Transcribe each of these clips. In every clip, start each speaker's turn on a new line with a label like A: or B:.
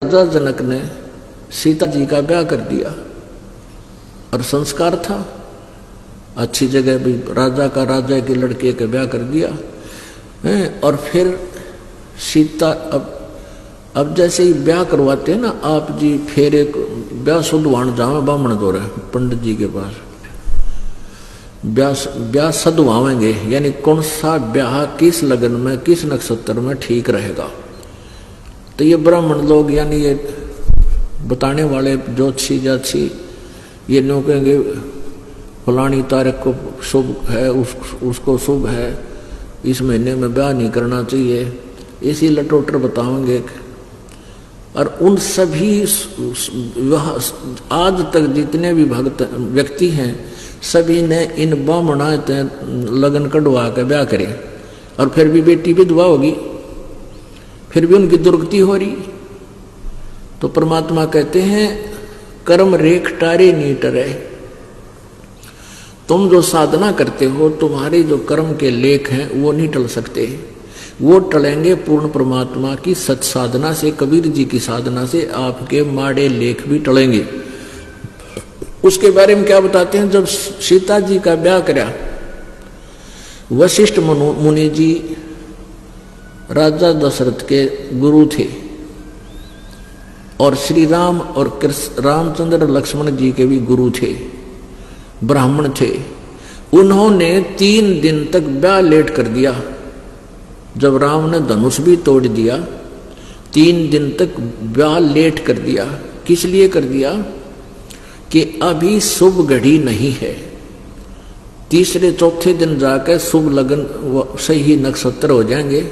A: राजा जनक ने सीता जी का ब्याह कर दिया और संस्कार था अच्छी जगह भी राजा के लड़के के ब्याह कर दिया है। और फिर सीता अब जैसे ही ब्याह करवाते हैं ना आप जी, फिर एक ब्याह सुधवाण जावे बामण दो रहे पंडित जी के पास ब्याह सधवावेंगे, यानी कौन सा ब्याह किस लगन में किस नक्षत्र में ठीक रहेगा। तो ये ब्राह्मण लोग यानी ये बताने वाले ज्योतिषी जाति ये लोग कहेंगे फलानी तारीख को शुभ है, उसको शुभ है, इस महीने में ब्याह नहीं करना चाहिए, इसी लटोटर बताएंगे। और उन सभी आज तक जितने भी भक्त व्यक्ति हैं सभी ने इन ब्राह्मणा लगन कढ़वा के ब्याह करे और फिर भी बेटी विधवा होगी, फिर भी उनकी दुर्गति हो रही। तो परमात्मा कहते हैं कर्म रेख टारे नहीं टरे। तुम जो साधना करते हो तुम्हारे जो कर्म के लेख हैं वो नहीं टल सकते, वो टलेंगे पूर्ण परमात्मा की सत साधना से, कबीर जी की साधना से आपके माड़े लेख भी टलेंगे। उसके बारे में क्या बताते हैं, जब सीता जी का ब्याह कराया वशिष्ठ मुनि जी राजा दशरथ के गुरु थे और श्री राम और रामचंद्र लक्ष्मण जी के भी गुरु थे, ब्राह्मण थे। उन्होंने 3 दिन तक ब्याह लेट कर दिया। जब राम ने धनुष भी तोड़ दिया 3 दिन तक ब्याह लेट कर दिया। किस लिए कर दिया कि अभी शुभ घड़ी नहीं है, तीसरे चौथे दिन जाकर शुभ लगन सही नक्षत्र हो जाएंगे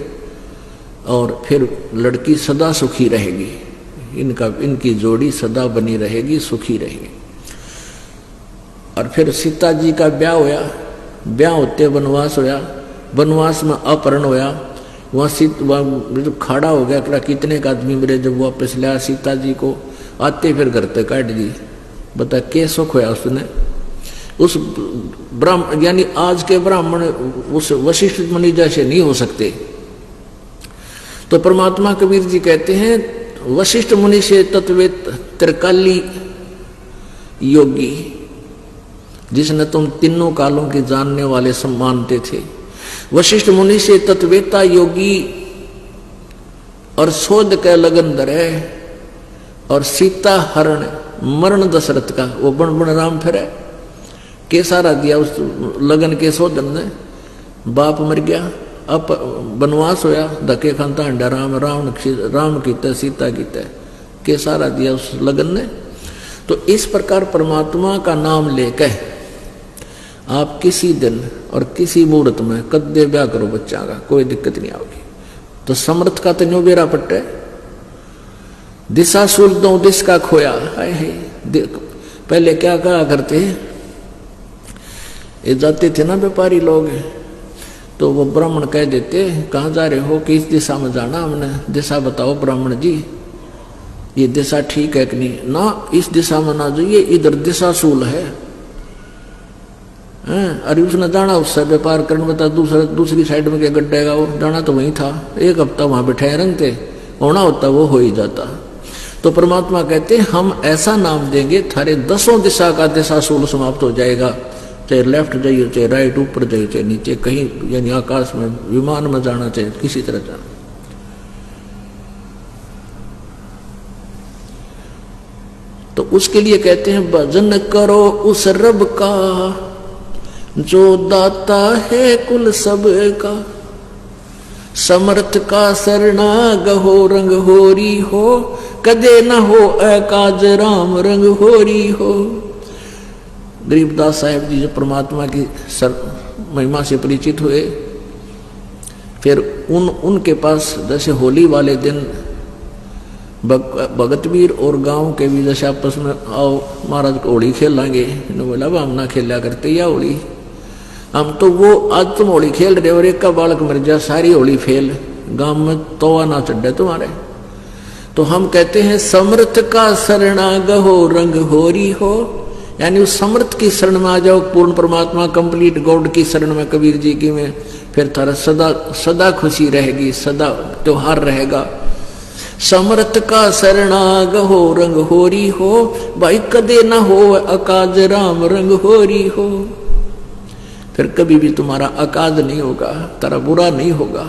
A: और फिर लड़की सदा सुखी रहेगी, इनकी जोड़ी सदा बनी रहेगी, सुखी रहेगी। और फिर सीता जी का ब्याह होया, ब्याह होते वनवास होया, वनवास में अपहरण होया, वहां खड़ा हो गया कितने का आदमी मेरे, जब वापस लाया सीता जी को आते फिर घर तक काट दी। बता क्या सुख होया उसने, उस ब्राह्मण यानी आज के ब्राह्मण उस वशिष्ठ मुनि जैसे नहीं हो सकते। तो परमात्मा कबीर जी कहते हैं वशिष्ठ मुनि से तत्वेत त्रिकाली योगी, जिसने तुम तीनों कालों के जानने वाले सम्मानते थे, वशिष्ठ मुनि से तत्वेता योगी और शोध के लगन धरे और सीता हरण मरण दशरथ का वो बन बन राम फिर के सारा दिया उस लगन के शोधन ने। बाप मर गया, अब वनवास होया, धके खानता अंडा राम कीता सीता कीता के सारा दिया उस लगन ने। तो इस प्रकार परमात्मा का नाम लेकर आप किसी दिन और किसी मुहूर्त में कद्दे ब्याह करो बच्चा का, कोई दिक्कत नहीं आओगी। तो समर्थ का तो न्यू बेरा पट्टे दिशा सूल दो दिश का खोया है। पहले क्या कहा करते, ये जाते थे ना व्यापारी लोग, तो वो ब्राह्मण कह देते कहाँ जा रहे हो, कि इस दिशा में जाना, हमने दिशा बताओ ब्राह्मण जी, ये दिशा ठीक है कि नहीं ना, इस दिशा में ना जाइए, इधर दिशा सूल है। अरे उसने जाना उससे व्यापार करने बता, दूसरी साइड में क्या गड्ढेगा, वो जाना तो वहीं था, 1 हफ्ता वहां बैठे रंगते, होना होता वो हो ही जाता। तो परमात्मा कहते हम ऐसा नाम देंगे थारे 10 दिशा का दिशा सूल समाप्त हो जाएगा, चाहे लेफ्ट जाइए, चाहे राइट, ऊपर जाइए, चाहे नीचे, कहीं यानी आकाश में विमान में जाना, चाहे किसी तरह जाना। तो उसके लिए कहते हैं भजन करो उस रब का जो दाता है कुल सब का, समर्थ का शरणा गहो रंग होरी हो, कदे न हो अकाज राम रंग होरी हो। गरीबदास साहब जी जो परमात्मा की महिमा से परिचित हुए, फिर उनके पास जैसे होली वाले दिन भगतवीर और गांव के भी जैसे आपस में आओ महाराज को होली खेल लेंगे, इन्होंने बोला हम ना खेला करते या होली, हम तो वो आज तुम होली खेल रहे और एक का बालक मर जाए सारी होली फेल, गांव में तोवा ना चढ़े तुम्हारे। तो हम कहते हैं समर्थ का शरणा गहो रंग होरी हो, यानी उस समर्थ की शरण में आ जाओ, पूर्ण परमात्मा कंप्लीट गॉड की शरण में, कबीर जी की में, फिर थारा सदा सदा खुशी रहेगी, सदा त्योहार रहेगा। समर्थ का शरणाग हो रंग होरी हो, भाई कदे न हो अकाज राम रंग होरी हो। फिर कभी भी तुम्हारा अकाज नहीं होगा, तारा बुरा नहीं होगा,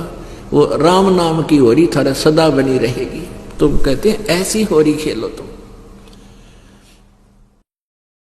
A: वो राम नाम की होरी थारा सदा बनी रहेगी। तुम कहते हैं ऐसी होरी खेलो तुम।